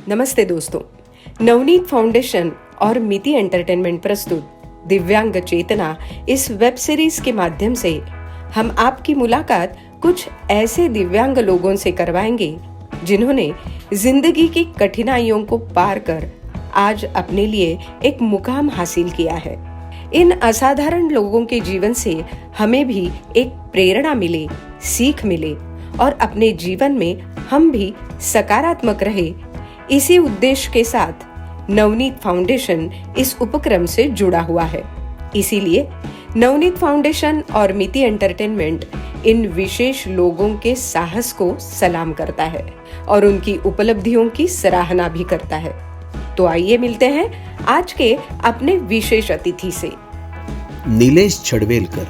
नमस्ते दोस्तों, नवनीत फाउंडेशन और मिति एंटरटेनमेंट प्रस्तुत दिव्यांग चेतना इस वेब सीरीज के माध्यम से हम आपकी मुलाकात कुछ ऐसे दिव्यांग लोगों से करवाएंगे जिन्होंने जिंदगी की कठिनाइयों को पार कर आज अपने लिए एक मुकाम हासिल किया है। इन असाधारण लोगों के जीवन से हमें भी एक प्रेरणा मिले, सीख मिले और अपने जीवन में हम भी सकारात्मक रहे, इसी उद्देश्य के साथ नवनीत फाउंडेशन इस उपक्रम से जुड़ा हुआ है। इसीलिए नवनीत फाउंडेशन और मिति एंटरटेनमेंट इन विशेष लोगों के साहस को सलाम करता है और उनकी उपलब्धियों की सराहना भी करता है। तो आइए मिलते हैं आज के अपने विशेष अतिथि से। नीलेश छड़वेलकर।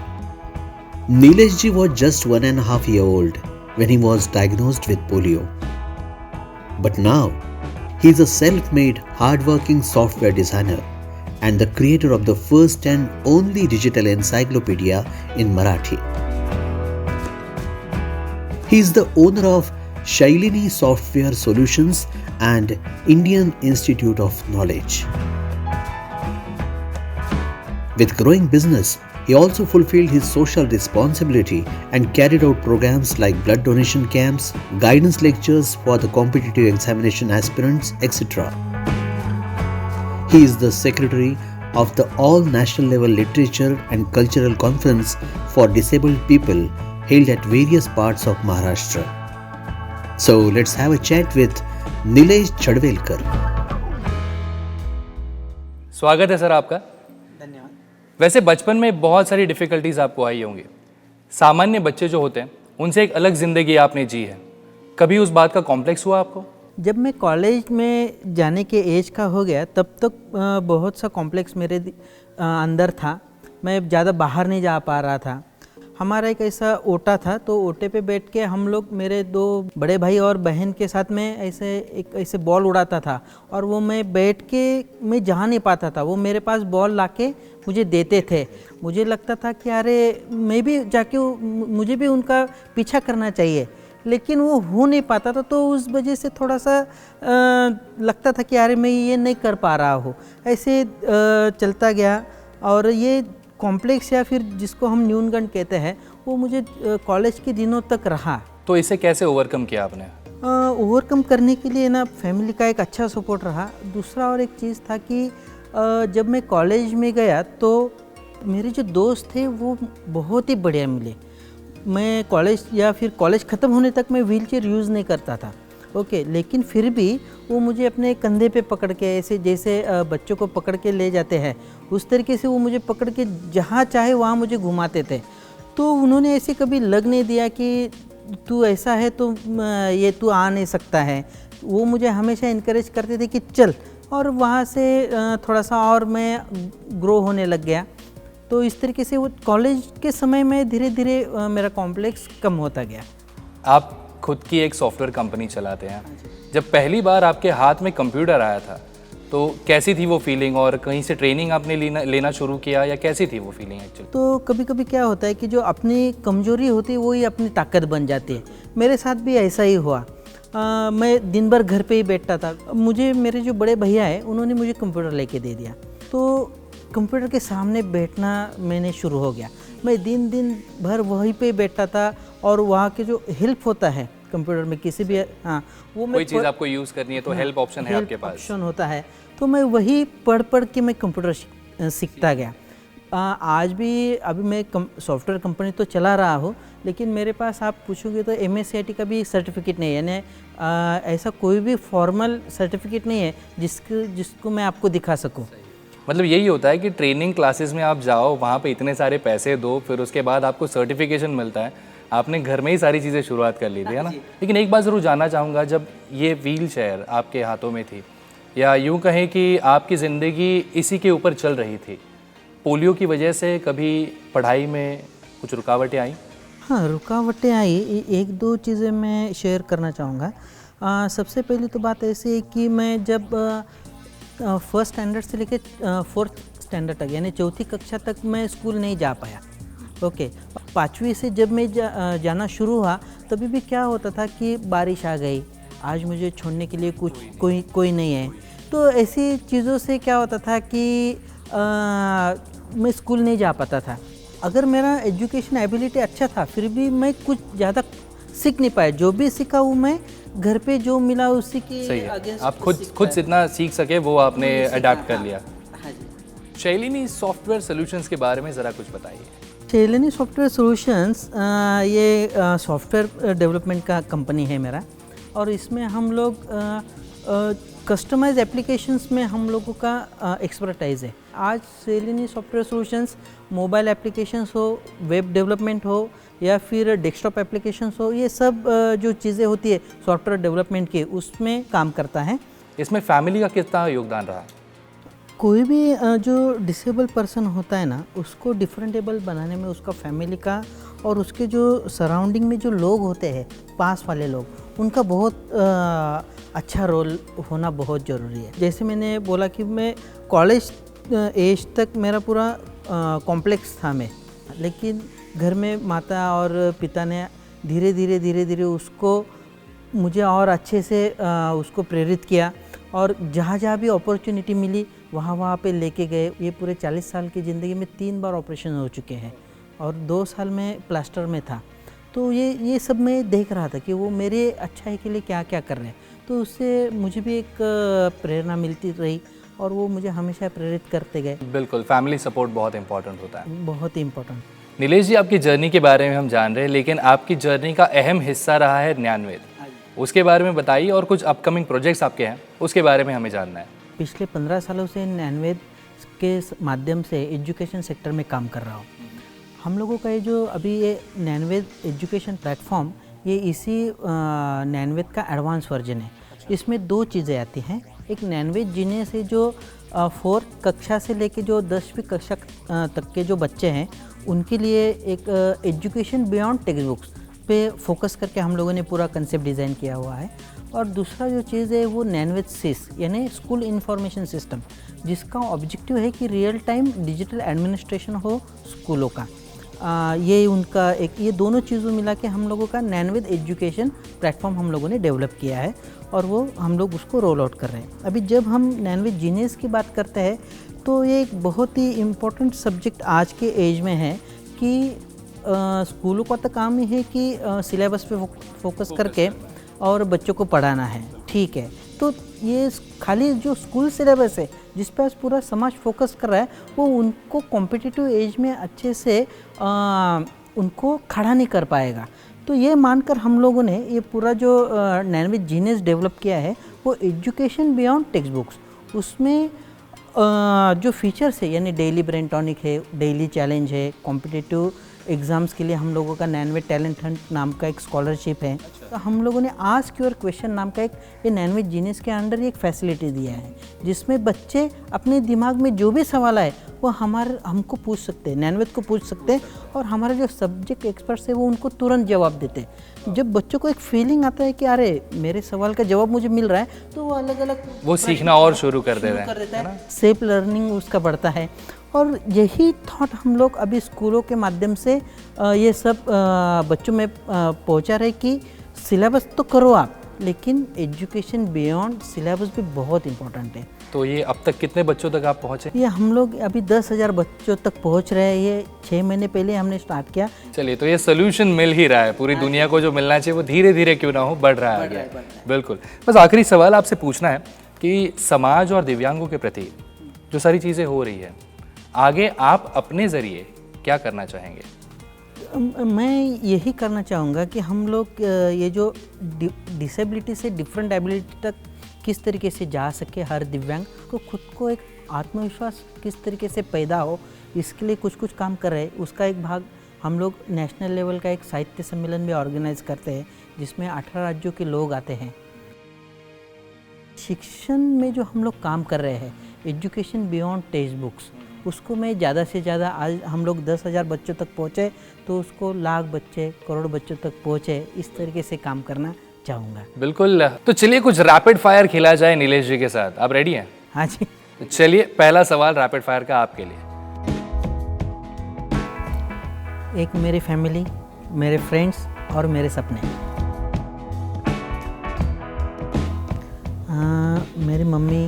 नीलेश जी was just 1.5 years old when he was diagnosed with polio. But now, he is a self-made, hard-working software designer and the creator of the first and only digital encyclopedia in Marathi. He is the owner of Shailini Software Solutions and Indian Institute of Knowledge. With growing business, he also fulfilled his social responsibility and carried out programs like blood donation camps, guidance lectures for the competitive examination aspirants, etc. He is the secretary of the All National Level Literature and Cultural Conference for Disabled People held at various parts of Maharashtra. So let's have a chat with Nilesh Chadvelkar. स्वागत है sir आपका। धन्यवाद। वैसे बचपन में बहुत सारी difficulties आपको आई होंगी। सामान्य बच्चे जो होते हैं उनसे एक अलग ज़िंदगी आपने जी है। कभी उस बात का कॉम्प्लेक्स हुआ आपको? जब मैं कॉलेज में जाने के एज का हो गया तब तक बहुत सा कॉम्प्लेक्स मेरे अंदर था। मैं ज़्यादा बाहर नहीं जा पा रहा था। हमारा एक ऐसा ओटा था, तो ओटे पे बैठ के हम लोग, मेरे दो बड़े भाई और बहन के साथ में ऐसे बॉल उड़ाता था और वो मैं बैठ के मैं जा नहीं पाता था। वो मेरे पास बॉल लाके मुझे देते थे। मुझे लगता था कि अरे मैं भी जाके मुझे भी उनका पीछा करना चाहिए, लेकिन वो हो नहीं पाता था। तो उस वजह से थोड़ा सा लगता था कि अरे मैं ये नहीं कर पा रहा हूँ। ऐसे चलता गया और ये कॉम्प्लेक्स या फिर जिसको हम न्यूनगंड कहते हैं वो मुझे कॉलेज के दिनों तक रहा। तो इसे कैसे ओवरकम किया आपने? ओवरकम करने के लिए ना फैमिली का एक अच्छा सपोर्ट रहा। दूसरा और एक चीज़ था कि जब मैं कॉलेज में गया तो मेरे जो दोस्त थे वो बहुत ही बढ़िया मिले। मैं कॉलेज या फिर कॉलेज ख़त्म होने तक मैं व्हीलचेयर यूज़ नहीं करता था, ओके, लेकिन फिर भी वो मुझे अपने कंधे पे पकड़ के ऐसे जैसे बच्चों को पकड़ के ले जाते हैं उस तरीके से वो मुझे पकड़ के जहाँ चाहे वहाँ मुझे घुमाते थे। तो उन्होंने ऐसे कभी लग नहीं दिया कि तू ऐसा है तो ये तू आ नहीं सकता है। वो मुझे हमेशा इनकरेज करते थे कि चल, और वहाँ से थोड़ा सा और मैं ग्रो होने लग गया। तो इस तरीके से वो कॉलेज के समय में धीरे धीरे मेरा कॉम्प्लेक्स कम होता गया। आप खुद की एक सॉफ्टवेयर कंपनी चलाते हैं। जब पहली बार आपके हाथ में कंप्यूटर आया था तो कैसी थी वो फीलिंग, और कहीं से ट्रेनिंग आपने लेना शुरू किया या कैसी थी वो फीलिंग एक्चुअली? तो कभी कभी क्या होता है कि जो अपनी कमजोरी होती है वो ही अपनी ताकत बन जाती है। मेरे साथ भी ऐसा ही हुआ। मैं दिन भर घर पे ही बैठता था। मुझे मेरे जो बड़े भैया हैं उन्होंने मुझे कंप्यूटर लेके दे दिया, तो कंप्यूटर के सामने बैठना मैंने शुरू हो गया। मैं दिन भर वहीं पे बैठता था और वहाँ के जो हेल्प होता है कंप्यूटर में किसी भी, हाँ, वो कोई चीज़ आपको यूज़ करनी है तो हेल्प ऑप्शन है आपके पास, ऑप्शन होता है। तो मैं वही पढ़ के मैं कंप्यूटर सीखता गया। आज भी अभी मैं सॉफ्टवेयर कंपनी तो चला रहा हूँ, लेकिन मेरे पास आप पूछोगे तो MSCIT का भी सर्टिफिकेट नहीं है, यानी ऐसा कोई भी फॉर्मल सर्टिफिकेट नहीं है जिसको मैं आपको दिखा सकूँ। मतलब यही होता है कि ट्रेनिंग क्लासेस में आप जाओ, वहाँ पे इतने सारे पैसे दो, फिर उसके बाद आपको सर्टिफिकेशन मिलता है। आपने घर में ही सारी चीज़ें शुरुआत कर ली थी, है ना? लेकिन एक बात ज़रूर जानना चाहूँगा, जब ये व्हील चेयर आपके हाथों में थी, या यूँ कहें कि आपकी ज़िंदगी इसी के ऊपर चल रही थी, पोलियो की वजह से कभी पढ़ाई में कुछ रुकावटें आई? हाँ, रुकावटें आई। एक दो चीज़ें मैं शेयर करना चाहूँगा। सबसे पहली तो बात ऐसी है कि मैं जब फर्स्ट स्टैंडर्ड से लेकर 4th स्टैंडर्ड तक, यानी 4थी कक्षा तक मैं स्कूल नहीं जा पाया, ओके। 5वीं से जब मैं जाना शुरू हुआ तभी भी क्या होता था कि बारिश आ गई, आज मुझे छोड़ने के लिए कोई नहीं है। तो ऐसी चीज़ों से क्या होता था कि मैं स्कूल नहीं जा पाता था। अगर मेरा एजुकेशन एबिलिटी अच्छा था फिर भी मैं कुछ ज़्यादा सीख नहीं पाया। जो भी सीखा हूँ मैं घर पे जो मिला उसी के सही है, against आप खुद जितना सीख सके वो आपने अडाप्ट कर लिया। हाँ जी। शैलिनी सॉफ्टवेयर सॉल्यूशंस के बारे में ज़रा कुछ बताइए। शैलिनी सॉफ्टवेयर सॉल्यूशंस ये सॉफ्टवेयर डेवलपमेंट का कंपनी है मेरा, और इसमें हम लोग कस्टमाइज एप्लीकेशंस में हम लोगों का एक्सपर्टाइज है। आज शैलिनी सॉफ्टवेयर सॉल्यूशंस मोबाइल एप्लीकेशंस हो, वेब डेवलपमेंट हो या फिर डेस्कटॉप एप्लीकेशंस हो, ये सब जो चीज़ें होती है सॉफ्टवेयर डेवलपमेंट के, उसमें काम करता है। इसमें फैमिली का कितना योगदान रहा? कोई भी जो डिसेबल पर्सन होता है ना, उसको डिफरेंटेबल बनाने में उसका फैमिली का और उसके जो सराउंडिंग में जो लोग होते हैं, पास वाले लोग, उनका बहुत अच्छा रोल होना बहुत ज़रूरी है। जैसे मैंने बोला कि मैं कॉलेज एज तक मेरा पूरा कॉम्प्लेक्स था मैं, लेकिन घर में माता और पिता ने धीरे धीरे उसको मुझे और अच्छे से उसको प्रेरित किया, और जहाँ जहाँ भी अपॉर्चुनिटी मिली वहाँ पे लेके गए। ये पूरे 40 साल की ज़िंदगी में 3 बार ऑपरेशन हो चुके हैं और 2 साल में प्लास्टर में था। तो ये सब मैं देख रहा था कि वो मेरे अच्छाई के लिए क्या क्या कर रहे हैं। तो उससे मुझे भी एक प्रेरणा मिलती रही और वो मुझे हमेशा प्रेरित करते गए। बिल्कुल, फैमिली सपोर्ट बहुत इंपॉर्टेंट होता है। बहुत ही इम्पोर्टेंट। नीलेश जी, आपकी जर्नी के बारे में हम जान रहे हैं, लेकिन आपकी जर्नी का अहम हिस्सा रहा है ज्ञानवेद। उसके बारे में बताइए, और कुछ अपकमिंग प्रोजेक्ट्स आपके हैं उसके बारे में हमें जानना है। पिछले 15 सालों से ज्ञानवेद के माध्यम से एजुकेशन सेक्टर में काम कर रहा हूँ। हम लोगों का ये जो अभी ये ज्ञानवेद एजुकेशन प्लेटफॉर्म, ये इसी ज्ञानवेद का एडवांस वर्जन है। इसमें 2 चीज़ें आती हैं। एक ज्ञानवेद जीने से जो 4th कक्षा से लेके जो 10वीं कक्षा तक के जो बच्चे हैं, उनके लिए एक एजुकेशन बियॉन्ड टेक्स्ट बुक्स पे फोकस करके हम लोगों ने पूरा कंसेप्ट डिज़ाइन किया हुआ है। और दूसरा जो चीज़ है वो ज्ञानवेद सिस यानी स्कूल इंफॉर्मेशन सिस्टम, जिसका ऑब्जेक्टिव है कि रियल टाइम डिजिटल एडमिनिस्ट्रेशन हो स्कूलों का। ये उनका एक, ये दोनों चीज़ों मिला के हम लोगों का ज्ञानवेद एजुकेशन प्लेटफॉर्म हम लोगों ने डेवलप किया है और वो हम लोग उसको रोल आउट कर रहे हैं। अभी जब हम ज्ञानवेद जीनियस की बात करते हैं तो ये एक बहुत ही इम्पोर्टेंट सब्जेक्ट आज के एज में है कि स्कूलों का तो काम ही है कि सिलेबस पे फोकस करके और बच्चों को पढ़ाना है, ठीक है। तो ये खाली जो स्कूल सिलेबस है जिस पर पूरा समाज फोकस कर रहा है, वो उनको कॉम्पिटिटिव एज में अच्छे से उनको खड़ा नहीं कर पाएगा। तो ये मानकर हम लोगों ने ये पूरा जो ज्ञानवेद जीनियस डेवलप किया है वो एजुकेशन बियॉन्ड टेक्स्ट बुक्स, उसमें जो फीचर्स है यानी डेली ब्रेन टॉनिक है, डेली चैलेंज है, कॉम्पिटिटिव एग्ज़ाम्स के लिए हम लोगों का ज्ञानवेद टैलेंट हंट नाम का एक स्कॉलरशिप है। तो हम लोगों ने आस्क योर क्वेश्चन नाम का एक ये ज्ञानवेद जीनियस के अंडर एक फैसिलिटी दिया है, जिसमें बच्चे अपने दिमाग में जो भी सवाल आए वो हमको पूछ सकते हैं, ज्ञानवेद को पूछ सकते हैं, और हमारे जो सब्जेक्ट एक्सपर्ट्स है वो उनको तुरंत जवाब देते हैं। जब बच्चों को एक फीलिंग आता है कि अरे मेरे सवाल का जवाब मुझे मिल रहा है, तो वो अलग अलग वो सीखना और शुरू कर देता है। सेल्फ लर्निंग उसका बढ़ता है। और यही थॉट हम लोग अभी स्कूलों के माध्यम से ये सब बच्चों में पहुंचा रहे कि सिलेबस तो करो आप, लेकिन एजुकेशन बियॉन्ड सिलेबस भी बहुत इंपॉर्टेंट है। तो ये अब तक कितने बच्चों तक आप पहुँचे? ये हम लोग अभी 10,000 बच्चों तक पहुंच रहे हैं। ये 6 महीने पहले हमने स्टार्ट किया। चलिए, तो ये सोल्यूशन मिल ही रहा है, पूरी दुनिया को जो मिलना चाहिए वो धीरे धीरे क्यों ना हो बढ़ रहा है। बिल्कुल। बस आखिरी सवाल आपसे पूछना है कि समाज और दिव्यांगों के प्रति जो सारी चीज़ें हो रही है, आगे आप अपने ज़रिए क्या करना चाहेंगे? मैं यही करना चाहूँगा कि हम लोग ये जो डिसेबिलिटी से डिफरेंट एबिलिटी तक किस तरीके से जा सके, हर दिव्यांग को खुद को एक आत्मविश्वास किस तरीके से पैदा हो, इसके लिए कुछ काम कर रहे हैं। उसका एक भाग हम लोग नेशनल लेवल का एक साहित्य सम्मेलन भी ऑर्गेनाइज करते हैं, जिसमें 18 राज्यों के लोग आते हैं। शिक्षण में जो हम लोग काम कर रहे हैं, एजुकेशन बियॉन्ड टेक्स्ट बुक्स, उसको मैं ज़्यादा से ज़्यादा, आज हम लोग 10,000 बच्चों तक पहुँचे तो उसको लाख बच्चे, करोड़ बच्चों तक पहुँचे, इस तरीके से काम करना चाहूँगा। बिल्कुल। तो चलिए कुछ रैपिड फायर खेला जाए नीलेश जी के साथ। आप रेडी हैं? हाँ जी। तो चलिए, पहला सवाल रैपिड फायर का आपके लिए। एक मेरी फैमिली, मेरे फ्रेंड्स और मेरे सपने। मेरी मम्मी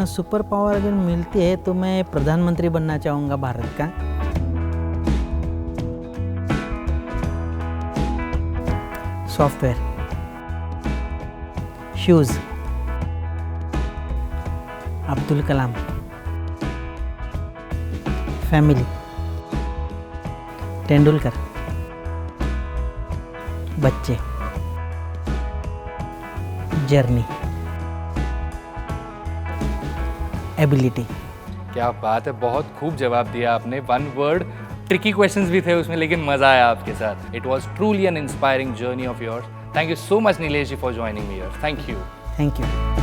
सुपर पावर अगर मिलती है तो मैं प्रधानमंत्री बनना चाहूँगा भारत का। Software, shoes, Abdul Kalam, family, Tendulkar, बच्चे, जर्नी, एबिलिटी। क्या बात है, बहुत खूब जवाब दिया आपने। वन वर्ड ट्रिकी क्वेश्चंस भी थे उसमें, लेकिन मज़ा आया आपके साथ। It was truly an inspiring journey of yours. Thank you so much Nilesh ji for joining me here. Thank you. Thank you.